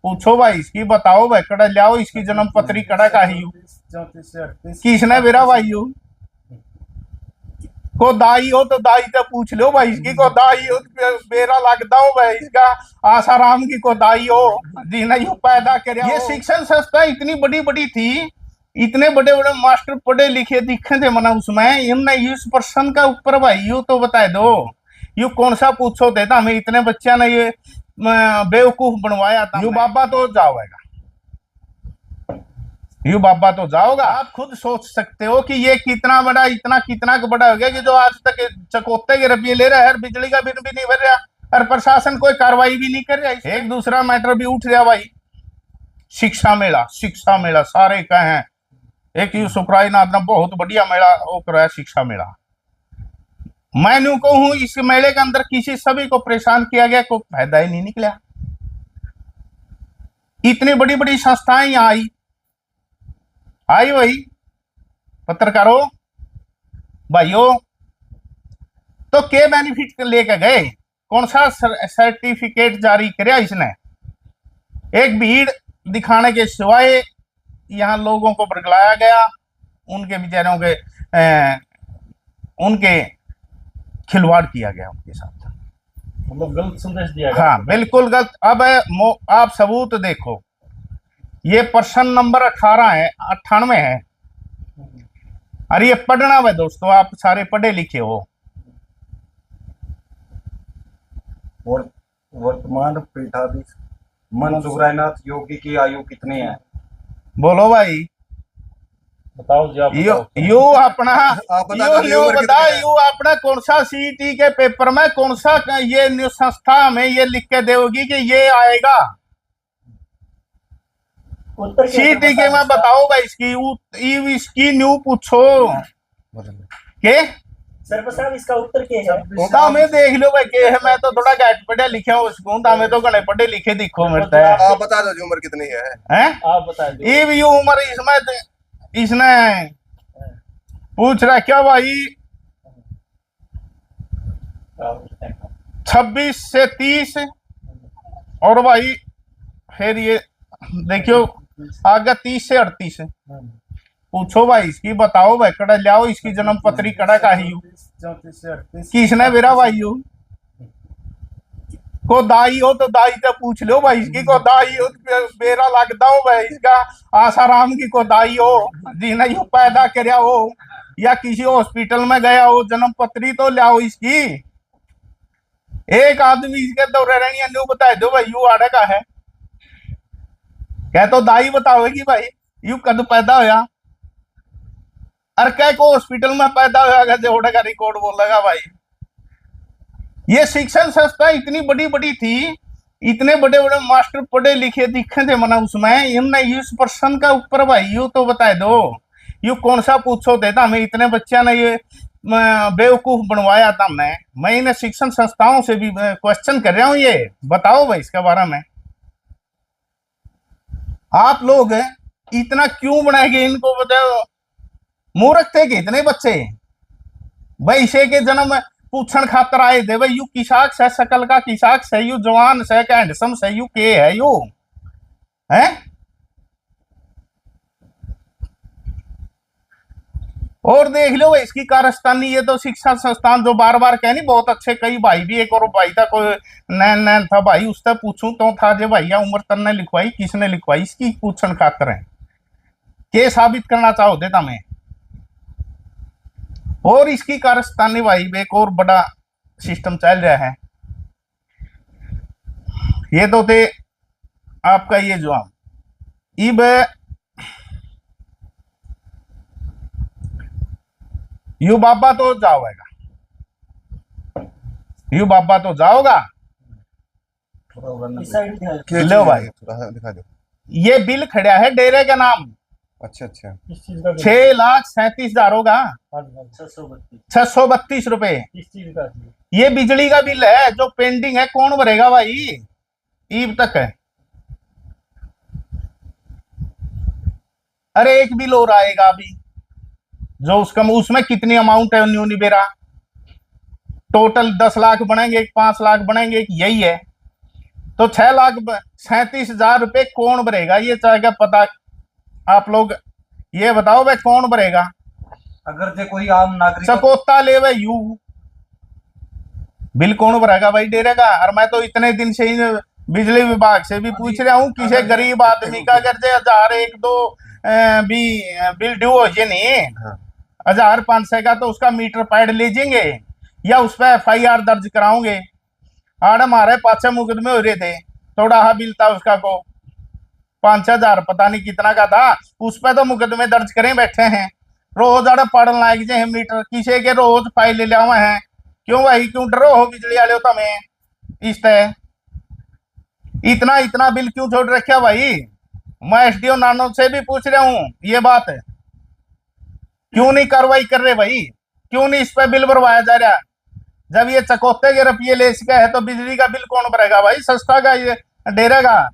पूछो भाई इसकी, बताओ भाई, कड़ा लाओ इसकी जन्म पत्री, कड़ा का ही किसने मेरा भाई यू को दाई हो तो दाई तो पूछ लो भाई इसकी, को दाई हो तो मेरा लगता हो भाई इसका आसाराम की को दाई हो जिन्हें यू पैदा कर। ये शिक्षण संस्था इतनी बड़ी बड़ी थी, इतने बड़े बड़े मास्टर पढ़े लिखे दिखे थे मना उसमें, इनने इस प्रश्न का ऊपर भाई यू तो बता दो, यू कौन सा पूछो देता हमें, इतने बच्चा ने ये बेवकूफ बनवाया था। यू बाबा तो जाओगा, यू बाबा तो जाओगा। आप खुद सोच सकते हो कि ये कितना बड़ा, इतना कितना बड़ा हो गया कि जो आज तक चकोते के रुपये ले रहा है, बिजली का बिल भी नहीं भर रहा और प्रशासन कोई कार्रवाई भी नहीं कर रहा। एक दूसरा मैटर भी उठ रहा भाई, शिक्षा मेला, शिक्षा मेला सारे कहे हैं, एक यू सुकराईनाथ ने बहुत बढ़िया मेला वो कराया शिक्षा मेला। मैं न्यू कहूं इस मेले के अंदर किसी सभी को परेशान किया गया, कोई फायदा ही नहीं निकला। इतनी बड़ी बड़ी संस्थाएं यहाँ आई वही पत्रकारों भाइयों, तो क्या बेनिफिट लेके गए, कौन सा सर्टिफिकेट जारी किया इसने, एक भीड़ दिखाने के सिवाय यहाँ लोगों को बरगलाया गया, उनके बेचारों के उनके खिलवाड़ किया गया उनके साथ, मतलब गलत संदेश दिया गया। हाँ बिल्कुल गलत। अब आप सबूत देखो, ये प्रश्न नंबर 18 है, 98 है, अरे ये पढ़ना है दोस्तों, आप सारे पढ़े लिखे हो। वर्तमान पीठाधीश मन सुकराईनाथ योगी की आयु कितनी है? बोलो भाई, बताओ जी, आप यू अपना यू बता, यू अपना कौन सा सीईटी के पेपर में कौन सा ये न्यू संस्था में ये लिख के देगी कि ये आएगा सीईटी के में, बताओ भाई इसकी इसकी न्यू पूछो के सर साहब इसका उत्तर क्या है? तो हमें देख लो भाई के है, मैं तो थोड़ा गैट पढ़े लिखे हूँ उसको, तो हमें तो घने पढ़े लिखे दिखो मिलता है। आप बता दो जी उम्र कितनी है? हैं आप बता दो। ये भी उम्र इसमें इसने पूछ रहा क्या भाई, 26 से 30, और भाई फिर ये देखियो आगे 30 से 38। पूछो भाई इसकी, बताओ भाई, कड़ा लाओ इसकी जन्म पत्री, कड़ा का ही किसने मेरा भाई यू को दाई हो तो दाई तो पूछ लो भाई इसकी, को दाई हो तो मेरा लगता हो भाई इसका आसाराम की को दाई हो जिन्हें यू पैदा कराया हो, या किसी हॉस्पिटल में गया हो, जन्म पत्री तो लाओ इसकी। एक आदमी इसके दौरे रहनी न्यू बता दो भाई यू आड़े का है, क्या तो दाई बताओगी भाई यू कद पैदा होया, और क्या को हॉस्पिटल में पैदा होगा जोड़े का रिकॉर्ड बोलेगा भाई। ये शिक्षण संस्था इतनी बड़ी बड़ी थी, इतने बड़े बड़े मास्टर पढ़े लिखे दिखे थे मना उसमें, इनने इस प्रश्न का ऊपर भाई यू तो बता दो, यू कौन सा पूछो देता हमें, इतने बच्चा ने ये बेवकूफ बनवाया था। मैं इन शिक्षण संस्थाओं से भी क्वेश्चन कर रहा हूँ, ये बताओ भाई इसके बारे में, आप लोग इतना क्यों बनाएंगे इनको, बताओ मूर्ख थे कि इतने बच्चे भाई इसे के जन्म पूछण खातर आए थे भाई यू किसाक से सकल का किसाक से यू जवान से हैंडसम से यू के है यू है। और देख लो भाई इसकी कारस्तानी, ये तो शिक्षा संस्थान जो बार बार कह नहीं बहुत अच्छे, कई भाई भी, एक और भाई था कोई नैन नैन था भाई, उससे पूछूं तो था जे भैया उम्र तन्ने लिखवाई, किसने लिखवाई, इसकी पूछण खातर है, के साबित करना चाहो देता मैं। और इसकी कारस्तानी भाई एक और बड़ा सिस्टम चल रहा है, ये तो थे आपका ये जो इब यू बाबा तो जाओगा, यू बाबा तो जाओगा, लो भाई दिखा दो। ये बिल खड़ा है डेरे का नाम, अच्छा अच्छा, 6,37,000 होगा, 632 रुपए। ये बिजली का बिल है जो पेंडिंग है, कौन भरेगा भाई, ईब तक है। अरे एक बिल और आएगा अभी, जो उसका उसमें कितनी अमाउंट है न्यू निबेरा, टोटल 10 लाख बनेंगे, 5 लाख बनेंगे, यही है। तो 6,37,000 रुपए कौन भरेगा? ये चाहेगा पता, आप लोग ये बताओ भाई, कौन भरेगा? अगर जे कोई आम नागरिक चकोता ले वे यू बिल कौन भरेगा भाई डेरे का? और मैं तो इतने दिन से ही बिजली विभाग से भी पूछ रहा हूँ, किसी गरीब आदमी का अगर जे 1,000 1 2 भी बिल ड्यू हो जाए नहीं, 1,500 का, तो उसका मीटर पैड ले जाएंगे या उस पर FIR दर्ज कराओगे? आड़ हमारे 5-6 मुकदमे हो रहे थे, थोड़ा हा बिल था उसका को 5-6 हजार पता नहीं कितना का था, उस पर तो मुकदमे दर्ज करें बैठे हैं। रोज आड़े पढ़न लाग जाए मीटर, किसी के रोज फाइल ले लिया हुआ है। क्यों भाई, क्यों डरो हो बिजली वाले हो तमें? इस तरह इतना इतना बिल क्यों छोड़ रखा भाई? मैं SDO नानो से भी पूछ रहा हूँ ये बात है, क्यों नहीं कार्रवाई कर रहे भाई? क्यों नहीं इस पे बिल भरवाया जा रहा? जब ये चकोते के रुपये ले सका है तो बिजली का बिल कौन भरेगा भाई? संस्था का ये डेरे का।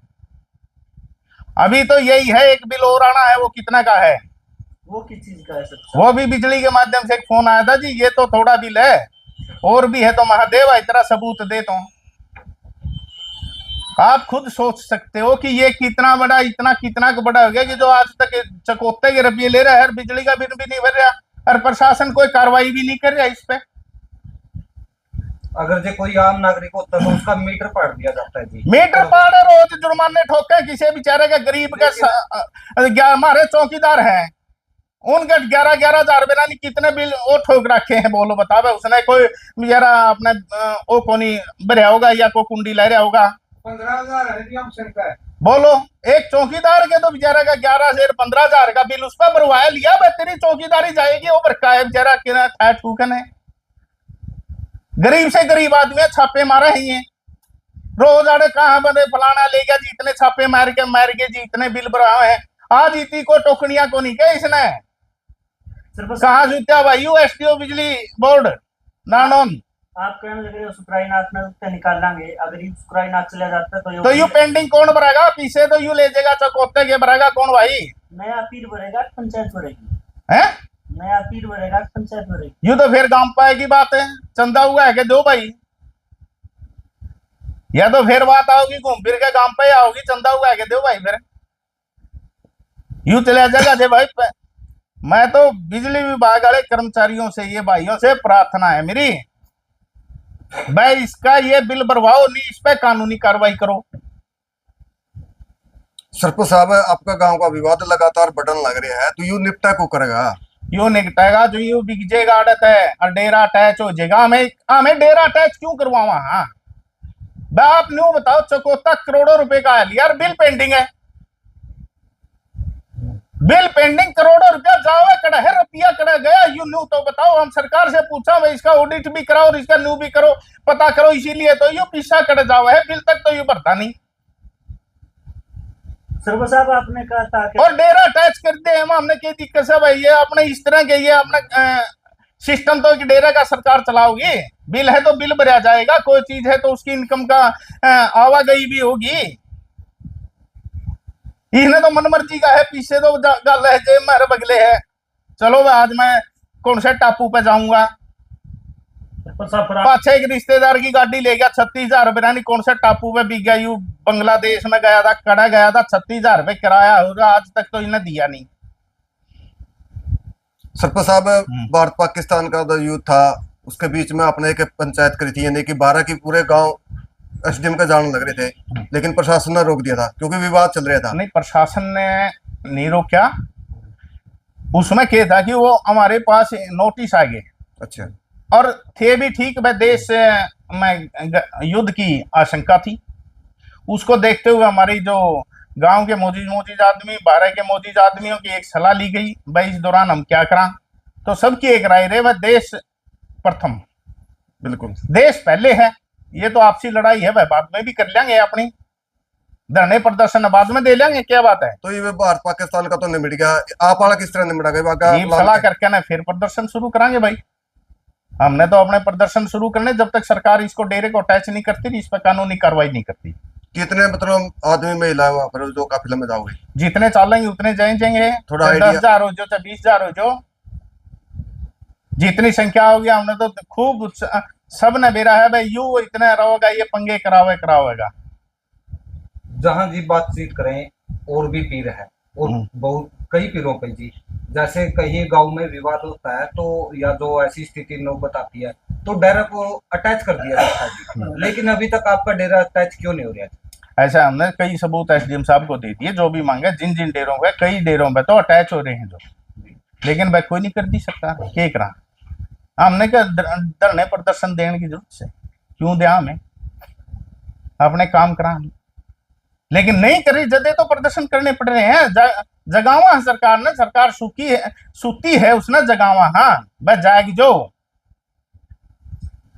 अभी तो यही है, एक बिल और आना है, वो कितना का है? वो किस चीज का है सर? वो भी बिजली के माध्यम से एक फोन आया था जी, ये तो थोड़ा बिल है और भी है, तो महादेव इतना सबूत दे तो आप खुद सोच सकते हो कि ये कितना बड़ा, इतना कितना बड़ा हो गया कि जो आज तक चकोते के रुपये ले रहा है और बिजली का बिल भी नहीं भर रहा, और प्रशासन कोई कार्रवाई भी नहीं कर रहा इस पे। अगर जे कोई आम नागरिक होता है तो उसका मीटर पाड़ दिया जाता है जी। मीटर पाड़ रोज जुर्माने ठोके किसी बेचारे का, गरीब का। हमारे चौकीदार हैं, उनके 11-11 हजार बिना नहीं कितने बिल वो ठोक रखे हैं, बोलो बतावे उसने कोई बेचारा अपने वो कोनी भरा होगा या कोई कुंडी ले रहा होगा? 15,000 है जी, हम शंका है। बोलो, एक चौकीदार के तो बेचारा का 11 से 15 हजार का बिल उस पर भरवाया लिया, तेरी चौकीदारी जाएगी वो भरका है बेचारा किना ठूकन है। गरीब से गरीब आदमी छापे मारे ही हैं रोज आड़े, कहाँ बने फलाना ले गया जी, इतने छापे मार के जी इतने बिल भरवाए हैं। आज इतनी को टोकनिया को नहीं क्या इसने? कहाँ जुत्या भाई SDO बिजली बोर्ड नानोन? आप कहने लग रहे हो सुक्राईनाथ में उत्ते निकाल लांगे, अगर ये सुक्राईनाथ चला जाता है तो यू पेंडिंग कौन भरेगा? पीछे तो यू ले जाएगा, चकोते के भरेगा कौन भाई? नया पीर भरेगा, पंचायत भरेगी। है नया पीर भरेगा, पंचायत भरेगी। यू तो फिर गांव पाए की बात है, चंदा हुआ है कि दो भाई, या तो फिर बात आओगी घूम फिर के गांव पे आओगी, चंदा हुआ है कि दो भाई, फिर यू चला जाएगा जे भाई। मैं तो बिजली विभाग वाले कर्मचारियों से, ये भाइयों से प्रार्थना है मेरी, भाई इसका ये बिल भरवाओ नहीं, इस पे कानूनी कार्रवाई करो। सरपंच साहब, आपका गांव का विवाद लगातार बढ़ने लग रहा है, तो यू निपटा को करेगा? यू निकटेगा जो यू बिगजेगा आड़त है और डेरा अटैच हो जाएगा। हमें डेरा अटैच क्यों करवावा? हाँ आप न्यू बताओ, चकोता करोड़ों रुपए का है यार, बिल पेंडिंग है, बिल पेंडिंग करोड़ों रुपया जाओ कड़ा है, रुपया कड़ा गया यू न्यू तो बताओ। हम सरकार से पूछा भाई इसका ऑडिट भी कराओ और इसका न्यू भी करो, पता करो, इसीलिए तो यू पीछा कड़ा जाओ है, बिल तक तो यू भरता नहीं। सर्व साहब आपने कहा था कि और डेरा अटैच कर दे हमने क्या दिक्कत है भाई? ये अपने इस तरह के ये अपना सिस्टम तो डेरा का सरकार चलाओगी, बिल है तो बिल भरा जाएगा, कोई चीज है तो उसकी इनकम का आवागई भी होगी। इसने तो मनमर्जी का है, पीछे तो गल है जे मेरे बगले है। चलो आज मैं कौन से टापू पे जाऊंगा, पाछे एक रिश्तेदार की गाड़ी ले गया 36,000 रुपए, नहीं कौन से टापू पे बिक गया, यू बांग्लादेश में गया था, कड़ा गया था, 36,000 रुपए किराया होगा, आज तक तो इन्हें दिया नहीं। सरपंच साहब, भारत पाकिस्तान का जो युद्ध था उसके बीच में आपने एक पंचायत करी थी, यानी कि 12 की पूरे गांव SDM का जाने लग रहे थे, लेकिन प्रशासन ने रोक दिया था क्योंकि विवाद चल रहा था। नहीं, प्रशासन ने नहीं रोका, उसमें क्या था कि वो हमारे पास नोटिस आ गए। अच्छा। और थे भी ठीक, वह देश में युद्ध की आशंका थी, उसको देखते हुए हमारी जो गांव के मौजूद आदमी, 12 के मौजूद आदमियों की एक सलाह ली गई, भाई इस दौरान हम क्या करें। तो सबकी एक राय रहे, वह देश प्रथम, बिल्कुल देश पहले है। ये तो आपसी लड़ाई है, वह बाद में भी कर लेंगे, अपनी धरने प्रदर्शन बाद में दे लेंगे, क्या बात है। तो ये भारत पाकिस्तान का तो निमट गया, आप वाला किस तरह निमटा गया? सलाह करके ना फिर प्रदर्शन शुरू कराएंगे भाई। हमने तो अपने प्रदर्शन शुरू करने, जब तक सरकार इसको डेरे को अटैच नहीं करती, इस पर कानूनी कार्रवाई नहीं करती। कितने मतलब आदमी महिला वहां पर जो काफिला में जाओगे? जितने चालेंगे उतने जाएंगे, थोड़ा 10,000 हो जो, चाहे 20,000 हो जो, जितनी संख्या होगी। हमने तो खूब सब ने बेरा है भाई, यू इतने रहोगा, ये पंगे करावेगा। जहाँ जी बातचीत करें और भी पीर है, और बहुत कई पीरों पे जी। जैसे कहीं गांव में विवाद होता है तो या जो ऐसी स्थिति नौबत आती है तो डेरा को अटैच कर दिया जाता है जी। लेकिन अभी तक आपका डेरा अटैच क्यों नहीं हो रहा जी? ऐसा हमने कई सबूत एसडीएम साहब को दे दिए, जो भी मांगे, जिन जिन डेरों पे, कई डेरों पे तो अटैच हो रहे हैं जो, लेकिन भाई कोई नहीं कर दी सकता। क्या करा हमने क्या धरने प्रदर्शन देने की जरूरत से क्यों दिया, हमें अपने काम करा हम। लेकिन नहीं करी जदे तो प्रदर्शन करने पड़ रहे हैं। जगावा है सरकार ने, सरकार सूखी है, सूती है उसने जगावा। हाँ बस जाएगी जो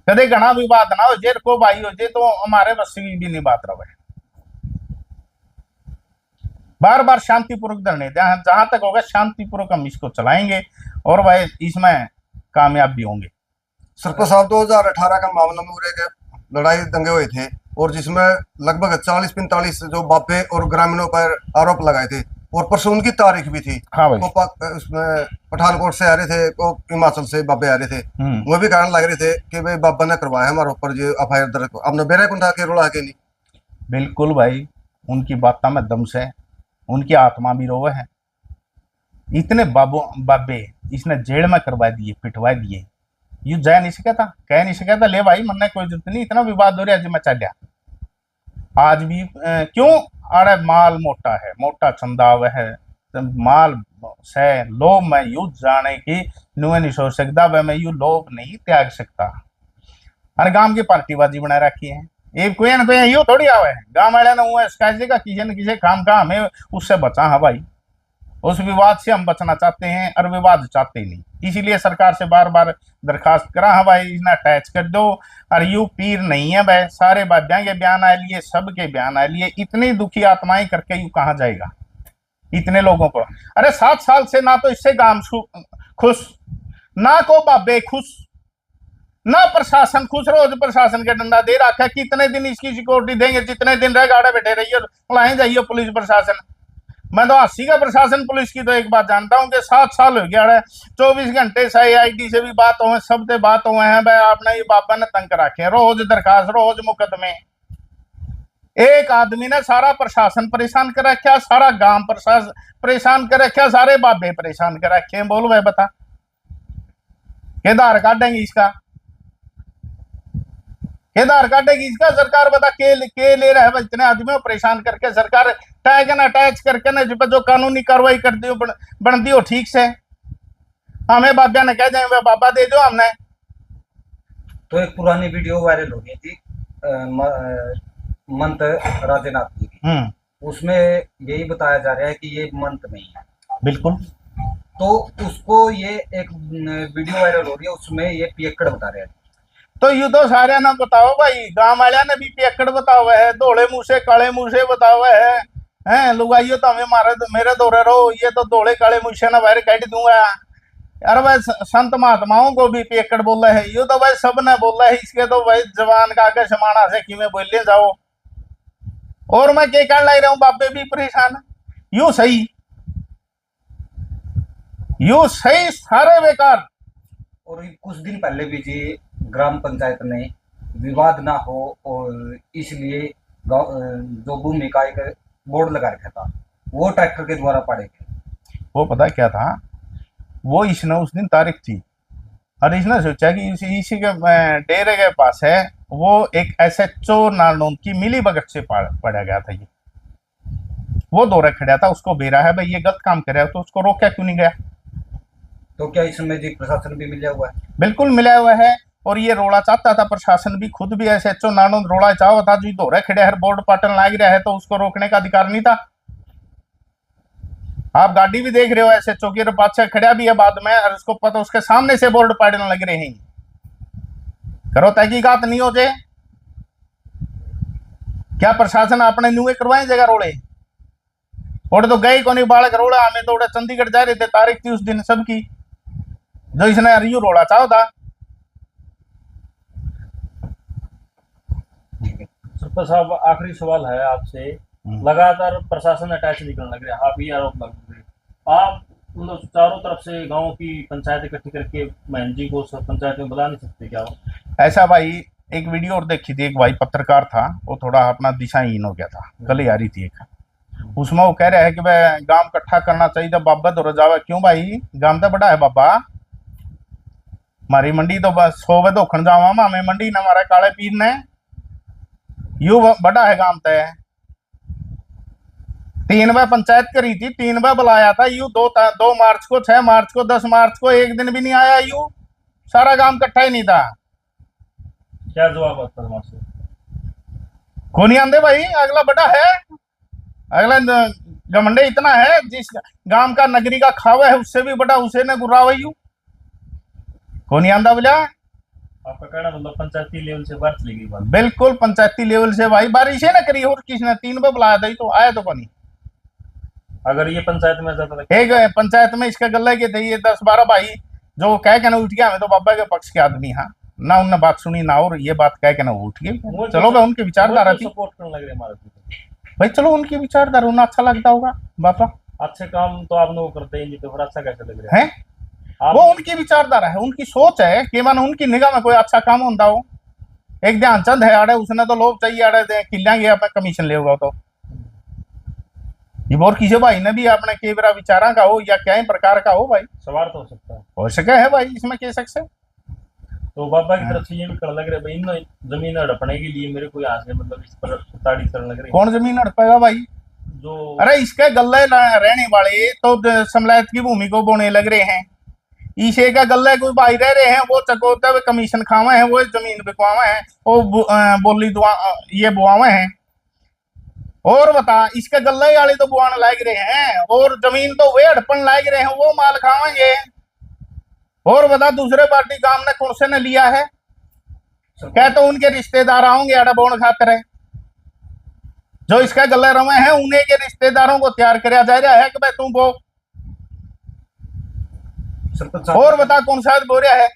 कदे घना विवाद ना हो जे को भाई हो जे तो हमारे बस की भी नहीं बात रहे। बार बार शांतिपूर्वक धरने जहां तक होगा शांतिपूर्वक हम इसको चलाएंगे और भाई इसमें कामयाब भी होंगे। सरपंच साहब 2018 का मामला में उरे के लड़ाई दंगे हुए थे और जिसमें लगभग 40-45 जो बापे और ग्रामीणों पर आरोप लगाए थे और परसों उनकी तारीख भी थी। हाँ भाई। वो उसमें पठानकोट से आ रहे थे, वो हिमाचल से बाबे आ रहे थे। वो भी कारण लग रहे थे कि भाई बाबा ने करवाया हमारे ऊपर जो एफआईआर दर्ज। अब बेरा कौन था के रोड़ा के नहीं। बिल्कुल भाई, उनकी बातों में दम से उनकी आत्मा भी रोवे है। इतने बाबे इसने जेल में करवा दिए, पिटवा दिए, यू जा नहीं सकता, कह नहीं सकता ले भाई मन कोई जरूरत नहीं, इतना विवाद हो रहा है मैं चलिया। आज भी क्यों अरे माल मोटा है, मोटा चंदा वह है माल से लोभ में यू जाने की नुए नहीं सोच सकता, वह मैं यू लोभ नहीं त्याग सकता। अरे गांव की पार्टीबाजी बना रखी है, ये कोई ना कोई यू थोड़ी आवे है गांव वाले ने हुआ का किसी न किसी काम का हमें उससे बचा है भाई। उस विवाद से हम बचना चाहते हैं और विवाद चाहते ही नहीं, इसीलिए सरकार से बार बार दरखास्त करा है भाई इन्हें अटैच कर दो। और यू पीर नहीं है भाई, सारे बाद्या के बयान आ लिए, सबके बयान आ लिए, इतनी दुखी आत्माएं करके यू कहाँ जाएगा इतने लोगों को। अरे 7 साल से ना तो इससे गांव खुश, ना को बाबे खुश, ना प्रशासन खुश। रोज प्रशासन के डंडा दे रखा है, कितने दिन इसकी सिक्योरिटी देंगे, जितने दिन रह गाड़े बैठे रहिए लाए जाइए पुलिस प्रशासन। मैं तो हंसी का प्रशासन पुलिस की तो एक बात जानता हूँ कि 7 साल हो गया है, 24 घंटे CID से भी बात हुए, सबसे बात हुए हैं भाई आपने ये बाबा ने तंग रखे, रोज दरखास्त, रोज मुकदमे। एक आदमी ने सारा प्रशासन परेशान कर रखा, सारा गांव प्रशासन परेशान कर रखा, सारे बाबे परेशान कर रखे। बोल भाई बता के आधार काटेंगे इसका, आधार काटेगी इसका सरकार, बता के ले रहा है इतने आदमियों परेशान करके। सरकार टैग ना अटैच करके ना जो कानूनी कार्रवाई कर दी बनती हो ठीक से, हमें बाबा ने कह देंगे बाबा दे दो हमने। तो एक पुरानी वीडियो वायरल हो गई थी मंत राजेनाथ जी की, उसमें यही बताया जा रहा है कि ये मंत नहीं है। बिल्कुल। तो उसको ये एक वीडियो वायरल हो रही है, उसमें ये पियक्कड़ बता रहे हैं। तो यू तो सारे ना बताओ भाई, गांव वाले ने भी पियक्कड़ बताओ है, धोले मुंह से काले मुंह से बताओ है लुगाइयो तो हमें मेरे दौरे रहो, ये तो धोले काले मुंह से ना बाहर काट दूंगा। अरे भाई संत महात्माओं को भी पियक्कड़ बोला है, यू तो भाई सब ने बोला है, इसके तो भाई जवान का आगे समाना से कि में बोले जाओ। और मैं क्या कहने लग रहा हूँ, बाबे भी परेशान, यू सही सारे बेकार। और कुछ दिन पहले भी जी ग्राम पंचायत ने विवाद ना हो और इसलिए जो भूमि का एक बोर्ड लगा रखा था, वो ट्रैक्टर के द्वारा पाड़े गए। वो पता क्या था, वो इसने उस दिन तारीख थी और इसने सोचा कि इसी के डेरे के पास है, वो एक SHO नालनोन की मिली भगत से पड़ा गया था। ये वो दौरा खड़ा था, उसको बेरा है भाई ये गलत काम कर रहा है, तो उसको रोका क्यों नहीं गया। तो क्या इसमें जी प्रशासन भी मिला हुआ है? बिल्कुल मिला हुआ है, और ये रोड़ा चाहता था प्रशासन भी, खुद भी SHO नानोन रोड़ा चाहो था, जो दौरे खड़े हर बोर्ड पाटन लाग रहा है तो उसको रोकने का अधिकार नहीं था। आप गाड़ी भी देख रहे हो SHO की पाछे खड़ा भी है बाद में, और उसको पता उसके सामने से बोर्ड पाटन लग रहे हैं। करो तहकीकात नहीं हो जाए, क्या प्रशासन अपने नुए करवाए जगह रोड़े और तो गए को नहीं बालक रोड़ा, हमें तो चंडीगढ़ जा रहे थे, तारीख थी उस दिन सबकी, जो इसने रियू रोड़ा चाहो था। सरपंच साहब आखिरी सवाल है आपसे, लगातार प्रशासन अटैच निकलने लग रहा है, आप ये आरोप लग रहे, आप मतलब चारों तरफ से गांव की पंचायत इकट्ठी करके महन जी को सब पंचायत में बुला नहीं सकते क्या? ऐसा भाई एक वीडियो और देखी थी, एक भाई पत्रकार था, वो थोड़ा अपना दिशाहीन हो गया था, कल ही आ रही थी एक, उसमें वो कह रहा है कि भाई गांव इकट्ठा करना चाहिए, जब बाबा तो रजावा क्यों भाई, गांव तो बड़ा है बाबा, हमारी मंडी तो बस 100 वे धोखन जावा हमें मंडी ने हमारा काले पीर ने, यू बड़ा है गांव तय 3 बार पंचायत करी थी, 3 बार बुलाया था यू, 2 मार्च को, 6 मार्च को, 10 मार्च को, एक दिन भी नहीं आया यू, सारा गांव इकट्ठा ही नहीं था। क्या जवाब आता है वहां से? को नहीं आंदे भाई, अगला बड़ा है, अगला घमंडे इतना है, जिस गांव का नगरी का खावा है उससे भी बड़ा उसे ने गुर्रावा यू, को नहीं आंदा बोला। आपका कहना मतलब पंचायती लेवल से बात चली गई बात। बिल्कुल पंचायती लेवल से भाई, बारिश है ना करी और किसने 3 बार बुलाया था तो आया तो नहीं। अगर ये पंचायत में जाता था, एक पंचायत में इसका गले के थे ये 10-12 भाई जो कह के ना उठ गया, हमें तो बाबा के पक्ष के आदमी हाँ ना, उनने बात सुनी ना, और ये बात कह के ना उठ गए। चलो भाई उनकी विचारधारा थी सपोर्ट करने लग रहे हमारे भाई, चलो उनकी विचारधारा उन्हें अच्छा लगता होगा बापा, अच्छे काम तो आप लोग करते ही नहीं, तो फिर अच्छा कैसे लग रहा है? हैं वो उनकी विचारधारा है, उनकी सोच है कि मान उनकी निगाह में कोई अच्छा काम होता हो। एक ध्यानचंद है आड़े, उसने तो लोग चाहिए आड़े किला गया कमीशन ले होगा, तो ये और किसी भाई ने भी अपने के बरा विचारा का हो या क्या ही प्रकार का हो भाई, सवार तो हो सकता है, हो सके है भाई, इसमें कह सकते। तो बाबा की तरफ से ये भी करने लग रहे भाई, इन जमीन हड़पने के लिए मेरे को यहाँ से मतलब इस पर ताड़ी करने लग रही। कौन जमीन हड़पेगा भाई? जो अरे इसके गले रहने वाले तो समलायत की भूमि को बोने लग रहे हैं, ईशे का गले कोई भाई रह रहे हैं, वो चकोते हुए कमीशन खावे हैं, वो जमीन बिकवावे हैं, वो बोली दुआ ये बुआवे हैं, और बता इसके गले वाले तो बुआने लाग रहे हैं, और जमीन तो वे हड़पन लाग रहे हैं, वो माल खावेंगे। और बता दूसरे पार्टी काम ने कौन से ने लिया है, क्या तो उनके रिश्तेदार आओगे अड़ा बोन खातर है, जो इसका गले रवे हैं उन्हीं के रिश्तेदारों को तैयार कराया जा रहा है कि भाई तुम वो, और बता कौन सा बोल रहा है,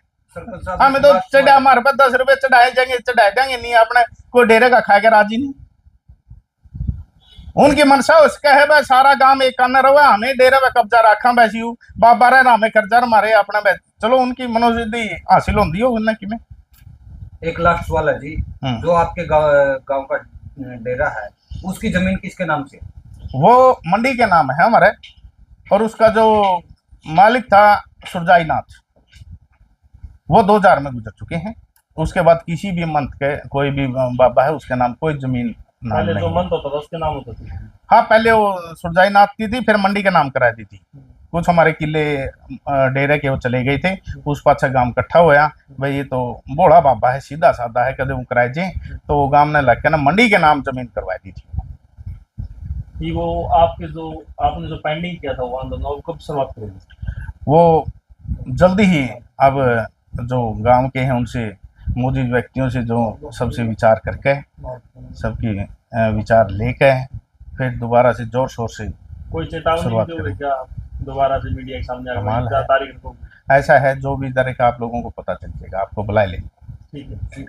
हमें तो चढ़ा हमारे पास 10 रुपए चढ़ाए जाएंगे, चढ़ाए जाएंगे नहीं, अपने कोई डेरे का खा के राजी नहीं। उनकी मनसा उसका है भाई सारा गांव एक कान रहा, हमें डेरे में कब्जा रखा वैसी बाबा रहे हमें कर्जा मारे अपना वैसे, चलो उनकी मनोसिद्धि हासिल होती हो उन्हें कि में। एक लास्ट सवाल है जी, जो आपके गांव का डेरा है उसकी जमीन किसके नाम से? वो मंडी के नाम है हमारे, और उसका जो मालिक था सुरजाई नाथ, वो 2000 में गुजर चुके हैं। उसके बाद किसी भी मंथ के कोई भी बाबा है उसके नाम कोई जमीन नाम पहले जो नहीं। मंथ होता था उसके नाम होता था। हाँ पहले वो सुरजाई नाथ की थी, फिर मंडी का नाम करा दी थी, कुछ हमारे किले डेरे के वो चले गए थे, उस पाछा गांव इकट्ठा होया भाई ये तो बूढ़ा बाबा है, सीधा साधा है, कदे वो कराए जे, तो वो गांव ने लग के ना मंडी के नाम जमीन करवा दी थी। कि वो आपके जो आपने जो पेंडिंग किया था वो आंदोलन वो कब शुरुआत करेगी? वो जल्दी ही अब जो गांव के हैं उनसे मौजूद व्यक्तियों से जो सबसे विचार करके सबकी विचार लेके फिर दोबारा से जोर शोर से कोई चेतावनी शुरुआत दोगे करें। क्या दोबारा से मीडिया के सामने कमाल है। तारीख को? ऐसा है जो भी तरह का आप लोगों को पता चल जाएगा, आपको बुला लेंगे। ठीक है।